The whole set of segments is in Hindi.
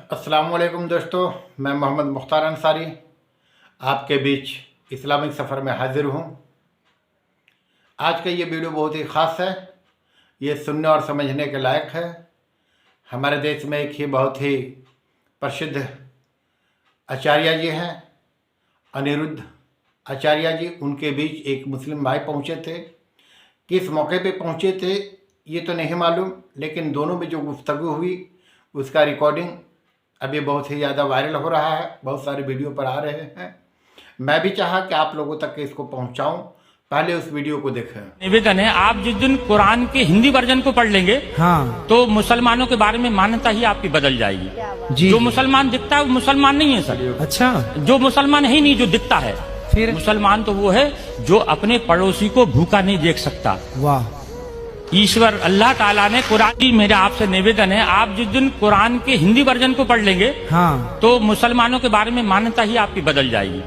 अस्सलाम वालेकुम दोस्तों, मैं मोहम्मद मुख्तार अंसारी आपके बीच इस्लामिक सफ़र में हाजिर हूँ। आज का ये वीडियो बहुत ही ख़ास है। ये सुनने और समझने के लायक है। हमारे देश में एक ही बहुत ही प्रसिद्ध आचार्य जी हैं, अनिरुद्ध आचार्य जी। उनके बीच एक मुस्लिम भाई पहुँचे थे। किस मौके पे पहुँचे थे ये तो नहीं मालूम, लेकिन दोनों में जो गुफ्तगू हुई उसका रिकॉर्डिंग अभी बहुत ही ज़्यादा वायरल हो रहा है, बहुत सारे वीडियो पर आ रहे हैं। मैं भी चाहा कि आप लोगों तक इसको पहुंचाऊं। पहले उस वीडियो को देखें। निवेदन है, आप जिस दिन कुरान के हिंदी वर्जन को पढ़ लेंगे तो मुसलमानों के बारे में मान्यता ही आपकी बदल जाएगी। जो मुसलमान दिखता है वो मुसलमान नहीं है सर। अच्छा, जो मुसलमान है ही नहीं, जो दिखता है। फिर मुसलमान तो वो है जो अपने पड़ोसी को भूखा नहीं देख सकता। वाह। ईश्वर अल्लाह ताला ने कुरान की, मेरा आपसे निवेदन है, आप जिस दिन कुरान के हिंदी वर्जन को पढ़ लेंगे तो मुसलमानों के बारे में मान्यता ही आपकी बदल जाएगी।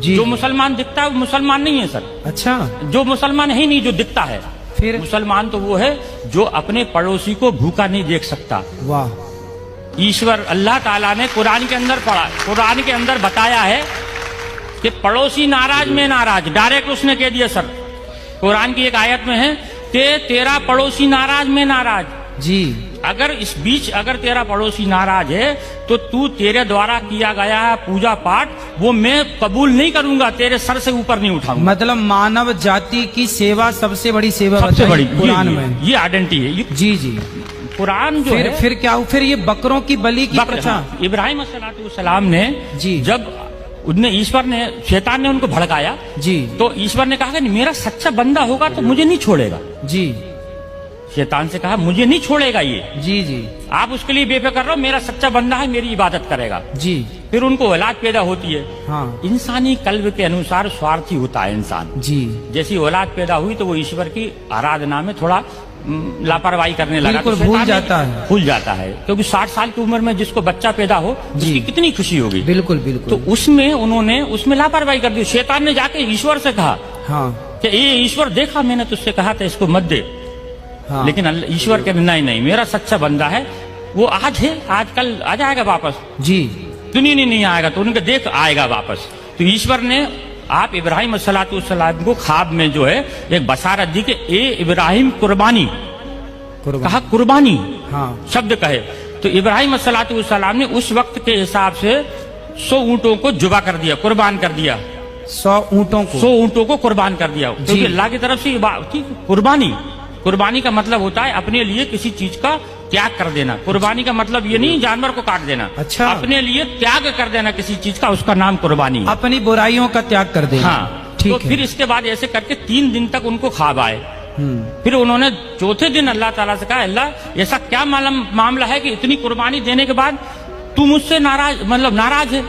जो मुसलमान दिखता है वो मुसलमान नहीं है सर। अच्छा, जो मुसलमान है ही नहीं, जो दिखता है। फिर मुसलमान तो वो है जो अपने पड़ोसी को भूखा नहीं देख सकता। वाह। ईश्वर अल्लाह ताला ने कुरान के अंदर पढ़ा, कुरान के अंदर बताया है कि पड़ोसी नाराज में नाराज, डायरेक्ट उसने कह दिया सर। कुरान की एक आयत में है कि तेरा पड़ोसी नाराज में नाराज जी। अगर इस बीच अगर तेरा पड़ोसी नाराज है तो तू तेरे द्वारा किया गया पूजा पाठ वो मैं कबूल नहीं करूंगा, तेरे सर से ऊपर नहीं उठाऊंगा। मतलब मानव जाति की सेवा सबसे बड़ी सेवा, सबसे बड़ी कुरान में ये आइडेंटिटी है। जी जी। कुरान जो है फिर क्या, फिर ये बकरों की बलि की प्रथा। इब्राहिम अलैहिस्सलाम ने जी, जब उनने ईश्वर ने, शैतान ने उनको भड़काया जी, तो ईश्वर ने कहा कि मेरा सच्चा बंदा होगा तो मुझे नहीं छोड़ेगा। जी। शैतान से कहा मुझे नहीं छोड़ेगा ये। जी जी। आप उसके लिए बेफिक्र रहो, मेरा सच्चा बंदा है, मेरी इबादत करेगा। जी। फिर उनको औलाद पैदा होती है। हाँ। इंसानी कल्ब के अनुसार स्वार्थी होता है इंसान। जी। जैसी औलाद पैदा हुई तो वो ईश्वर की आराधना में थोड़ा लापरवाही करने लगा, बिल्कुल भूल जाता है, क्योंकि 60 साल की उम्र में जिसको बच्चा पैदा हो उसकी कितनी खुशी होगी। बिल्कुल बिल्कुल। तो उसमें उन्होंने उसमें लापरवाही कर दी। शैतान ने जाके ईश्वर से कहा कि ये ईश्वर देखा, मैंने तुझसे कहा था इसको मत दे। लेकिन ईश्वर के नहीं, मेरा सच्चा बंदा है, वो आज है, आज कल आ जाएगा वापस। जी। दुनिया नहीं आएगा तो उनके देख आएगा वापस। तो ईश्वर ने आप इब्राहिम अलैहिस्सलाम को ख्वाब में जो है एक बशारत दी कि ए इब्राहिम कुर्बानी कहा, कुर्बानी शब्द कहे। तो इब्राहिम अलैहिस्सलाम ने उस वक्त के हिसाब से 100 ऊँटों को जुबा कर दिया, कुर्बान कर दिया। 100 ऊँटों को कुर्बान कर दिया, क्योंकि अल्लाह की तरफ से कुर्बानी का मतलब होता है अपने लिए किसी चीज का त्याग कर देना। कुर्बानी का मतलब ये नहीं जानवर को काट देना। अच्छा। अपने लिए त्याग कर देना किसी चीज का, उसका नाम कुर्बानी है। अपनी बुराइयों का त्याग कर देना। हाँ, ठीक है। फिर इसके बाद ऐसे करके 3 दिन तक उनको ख्वाब आए। फिर उन्होंने चौथे दिन अल्लाह ताला से कहा, अल्लाह ऐसा क्या मामला है कि इतनी कुर्बानी देने के बाद तू मुझसे नाराज है,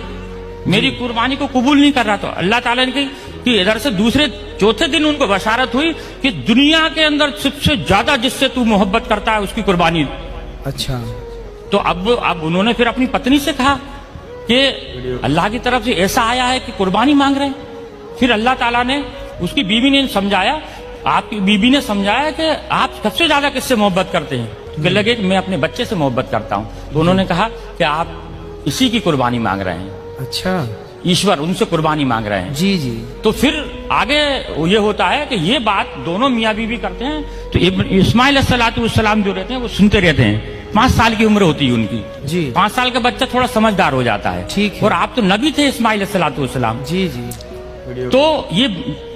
मेरी कुर्बानी को कबूल नहीं कर रहा। तो अल्लाह ताला ने कही कि इधर से चौथे दिन उनको बशारत हुई कि दुनिया के अंदर सबसे ज्यादा जिससे तू मोहब्बत करता है उसकी कुर्बानी। अच्छा। तो अब उन्होंने फिर अपनी पत्नी से कहा कि अल्लाह की तरफ से ऐसा आया है कि कुर्बानी मांग रहे हैं। फिर अल्लाह ताला ने, उसकी बीवी ने समझाया, आपकी बीवी ने समझाया कि आप सबसे ज्यादा किससे मोहब्बत करते हैं। तो कहने लगे कि मैं अपने बच्चे से मोहब्बत करता हूँ। तो उन्होंने कहा कि आप इसी की कुर्बानी मांग रहे हैं। अच्छा। ईश्वर उनसे कुर्बानी मांग रहे हैं। जी जी। तो फिर आगे ये होता है कि ये बात दोनों मियाँ बीवी करते हैं। तो इस्माइल अलैहिस्सलाम जो रहते हैं वो सुनते रहते हैं। 5 साल की उम्र होती है उनकी। जी। 5 साल का बच्चा थोड़ा समझदार हो जाता है। ठीक है। और आप तो नबी थे इस्माइल अलैहिस्सलाम। जी जी। तो ये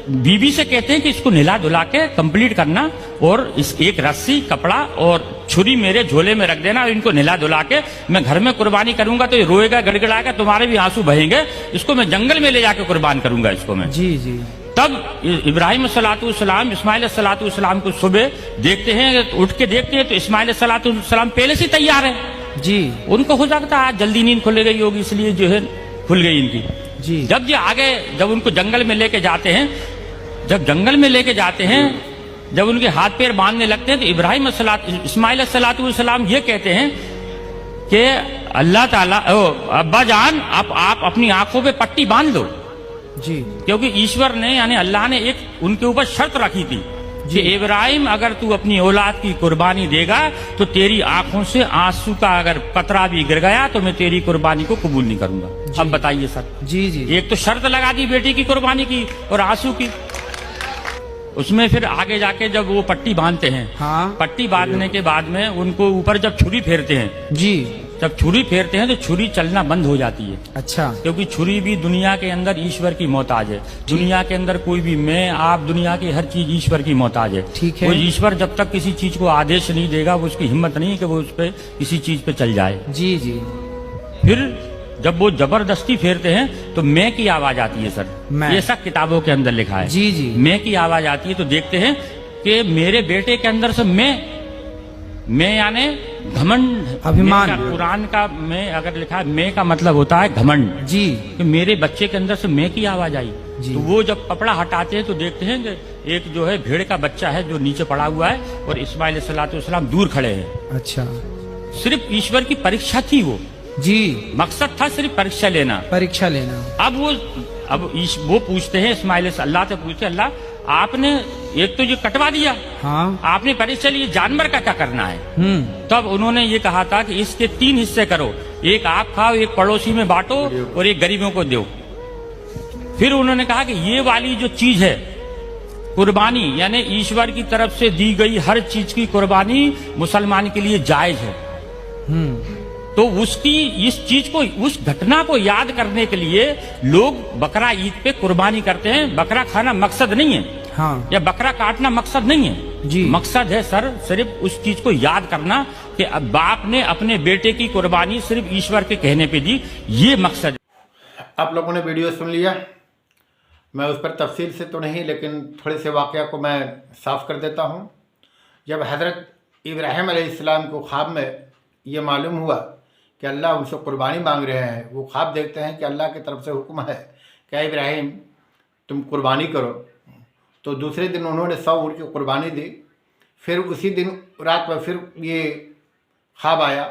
बीवी से कहते हैं कि इसको नहला धुला के कंप्लीट करना और इस एक रस्सी, कपड़ा और छुरी मेरे झोले में रख देना। इनको नहला धुला के मैं घर में कुर्बानी करूंगा तो ये रोएगा, गड़गड़ाएगा, तुम्हारे भी आंसू बहेंगे। इसको मैं जंगल में ले जाके कुर्बान करूंगा इसको मैं। जी जी। तब इब्राहिम अलैहिस्सलाम इस्माइल अलैहिस्सलाम को सुबह देखते हैं, उठ के देखते हैं तो इस्माइल अलैहिस्सलाम पहले से तैयार है। जी। उनको हो सकता है आज जल्दी नींद खुल गई होगी, इसलिए जो है खुल गई इनकी। जी। जब उनको जंगल में लेके जाते हैं, जब उनके हाथ पैर बांधने लगते हैं तो इस्माइल अलैहिस्सलाम ये कहते हैं कि अल्लाह ताला, अब्बा जान आप अपनी आंखों पे पट्टी बांध लो। जी। क्योंकि ईश्वर ने यानी अल्लाह ने एक उनके ऊपर शर्त रखी थी कि इब्राहिम अगर तू अपनी औलाद की कुर्बानी देगा तो तेरी आंखों से आंसू का अगर कतरा भी गिर गया तो मैं तेरी कुर्बानी को कबूल नहीं करूंगा। अब बताइए सर, जी जी एक तो शर्त लगा दी बेटी की कुर्बानी की और आंसू की। उसमें फिर आगे जाके जब वो पट्टी बांधते हैं, हाँ पट्टी बांधने के बाद में उनको ऊपर जब छुरी फेरते हैं, जी, जब छुरी फेरते हैं तो छुरी चलना बंद हो जाती है। अच्छा, क्योंकि छुरी भी दुनिया के अंदर ईश्वर की मोहताज है। दुनिया के अंदर कोई भी, मैं आप, दुनिया की हर चीज ईश्वर की मोहताज है। ठीक है। वो ईश्वर जब तक किसी चीज को आदेश नहीं देगा वो उसकी हिम्मत नहीं है कि वो उस पर किसी चीज पे चल जाए। जी जी, फिर जब वो जबरदस्ती फेरते हैं तो मैं की आवाज आती है सर, मैं। ये सब किताबों के अंदर लिखा है। जी जी, मैं की आवाज आती है तो देखते हैं कि मेरे बेटे के अंदर से मैं यानी घमंड, अभिमान। मैं का कुरान का मैं अगर लिखा है, मैं का मतलब होता है घमंड, जी कि मेरे बच्चे के अंदर से मैं की आवाज आई। जी। तो वो जब कपड़ा हटाते हैं तो देखते हैं कि एक जो है भेड़ का बच्चा है जो नीचे पड़ा हुआ है और इस्माइल अलैहिस्सलाम दूर खड़े हैं। अच्छा, सिर्फ ईश्वर की परीक्षा थी, वो जी, मकसद था सिर्फ परीक्षा लेना। परीक्षा लेना। अब वो पूछते हैं, इस्माइल अल्लाह से पूछते, अल्लाह आपने एक तो ये कटवा दिया, हाँ, आपने परीक्षा ली, जानवर का क्या करना है? तब उन्होंने ये कहा था कि इसके 3 हिस्से करो, एक आप खाओ, एक पड़ोसी में बांटो और एक गरीबों को दो। फिर उन्होंने कहा कि ये वाली जो चीज है कुर्बानी, यानी ईश्वर की तरफ से दी गई हर चीज की कुर्बानी मुसलमान के लिए जायज है। तो उसकी इस चीज को, उस घटना को याद करने के लिए लोग बकरा ईद पे कुर्बानी करते हैं। बकरा खाना मकसद नहीं है, हाँ, या बकरा काटना मकसद नहीं है जी। मकसद है सर सिर्फ उस चीज को याद करना कि अब बाप ने अपने बेटे की कुर्बानी सिर्फ ईश्वर के कहने पे दी, ये मकसद है। आप लोगों ने वीडियो सुन लिया, मैं उस पर तफसील से तो नहीं लेकिन थोड़े से वाक़या को मैं साफ कर देता हूँ। जब हज़रत इब्राहिम अलैहिस्सलाम को ख्वाब में ये मालूम हुआ कि अल्लाह उनसे कुर्बानी मांग रहे हैं, वो ख्वाब देखते हैं कि अल्लाह की तरफ से हुक्म है कि इब्राहिम तुम कुर्बानी करो। तो दूसरे दिन उन्होंने 100 ऊँट की कुर्बानी दी। फिर उसी दिन रात में फिर ये ख्वाब आया,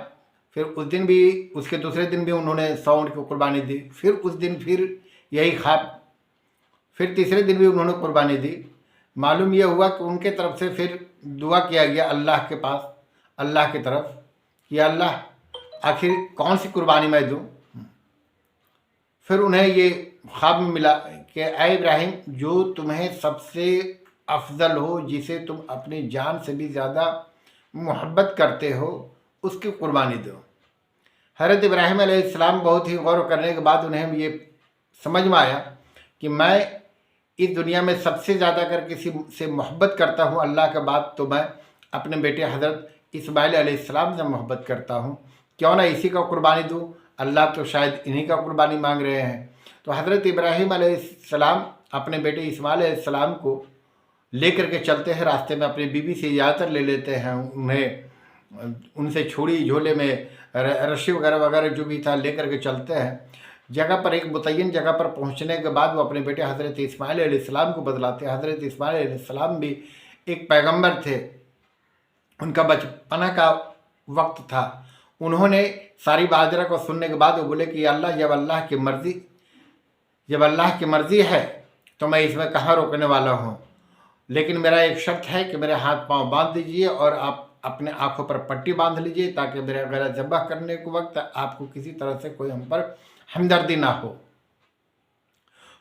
फिर उस दिन भी, उसके दूसरे दिन भी उन्होंने 100 ऊँट की कुर्बानी दी। फिर उस दिन फिर यही ख्वाब, फिर तीसरे दिन भी उन्होंने कुर्बानी दी। मालूम यह हुआ कि उनके तरफ से फिर दुआ किया गया अल्लाह के पास, अल्लाह की तरफ, कि अल्लाह आखिर कौन सी कुर्बानी मैं दूँ। फिर उन्हें ये ख्वाब में मिला कि ऐ इब्राहिम, जो तुम्हें सबसे अफजल हो, जिसे तुम अपनी जान से भी ज़्यादा मोहब्बत करते हो, उसकी कुर्बानी दो। हज़रत इब्राहिम अलैहिस्सलाम बहुत ही गौर करने के बाद उन्हें ये समझ में आया कि मैं इस दुनिया में सबसे ज़्यादा अगर किसी से मोहब्बत करता हूँ अल्लाह के बाद, तो मैं अपने बेटे हज़रत इस्माइल अलैहिस्सलाम से मोहब्बत करता हूँ। क्यों ना इसी का कुर्बानी दूँ, अल्लाह तो शायद इन्हीं का कुर्बानी मांग रहे हैं। तो हज़रत इब्राहिम अलैहिस्सलाम अपने बेटे इस्माइल अलैहिस्सलाम को लेकर के चलते हैं। रास्ते में अपनी बीवी से इजाज़त ले लेते हैं, उन्हें उनसे छुरी झोले में रस्सी वगैरह वगैरह जो भी था लेकर के चलते हैं। जगह पर, एक मुतय्यन जगह पर पहुंचने के बाद वो अपने बेटे हज़रत इस्माइल अलैहिस्सलाम को बतलाते हैं। हज़रत इस्माइल अलैहिस्सलाम भी एक पैगंबर थे, उनका बचपना का वक्त था। उन्होंने सारी बाजरा को सुनने के बाद वो बोले कि अल्लाह, जब अल्लाह की मर्ज़ी है तो मैं इसमें कहाँ रोकने वाला हूँ, लेकिन मेरा एक शर्त है कि मेरे हाथ पांव बांध दीजिए और आप अपने आँखों पर पट्टी बांध लीजिए, ताकि मेरा गला ज़ब्ह करने के वक्त आपको किसी तरह से कोई हम पर हमदर्दी ना हो।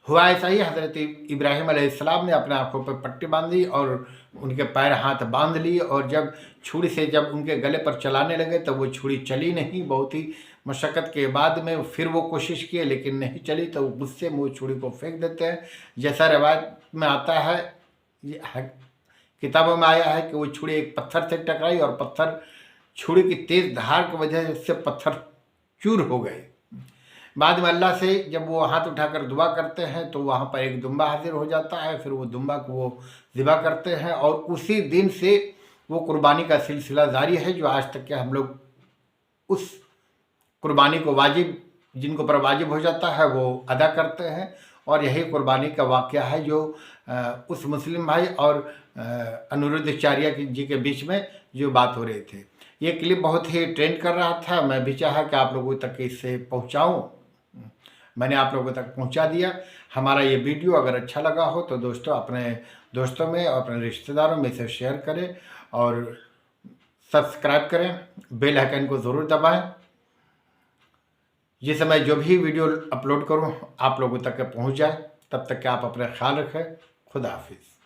हुआ ऐसा ही, हज़रत इब्राहिम अलैहिस्सलाम ने अपने आँखों पर पट्टी बांधी और उनके पैर हाथ बांध लिए, और जब छुरी से जब उनके गले पर चलाने लगे तो वो छुरी चली नहीं। बहुत ही मशक्क़त के बाद में फिर वो कोशिश किए लेकिन नहीं चली, तो गुस्से में वो छुरी को फेंक देते हैं। जैसा रिवायत में आता है, किताबों में आया है कि वो छुरी एक पत्थर से टकराई और पत्थर, छुरी की तेज़ धार की वजह से पत्थर चूर हो गए। बाद में अल्लाह से जब वो हाथ उठाकर दुआ करते हैं तो वहाँ पर एक दुम्बा हाजिर हो जाता है। फिर वो दुम्बा को वो ज़िबा करते हैं और उसी दिन से वो कुर्बानी का सिलसिला जारी है, जो आज तक के हम लोग उस कुर्बानी को वाजिब, जिनको पर वाजिब हो जाता है वो अदा करते हैं। और यही कुर्बानी का वाक़या है जो उस मुस्लिम भाई और अनिरुद्धाचार्य जी के बीच में जो बात हो रही थी। ये क्लिप बहुत ही ट्रेंड कर रहा था, मैं भी चाहा कि आप लोगों तक इसे पहुंचाऊं, मैंने आप लोगों तक पहुंचा दिया। हमारा ये वीडियो अगर अच्छा लगा हो तो दोस्तों अपने दोस्तों में और अपने रिश्तेदारों में इसे शेयर करें और सब्सक्राइब करें, बेल आइकन को ज़रूर दबाएं। जिस समय जो भी वीडियो अपलोड करूं आप लोगों तक पहुंच जाए। तब तक के आप अपना ख्याल रखें। खुदा हाफिज़।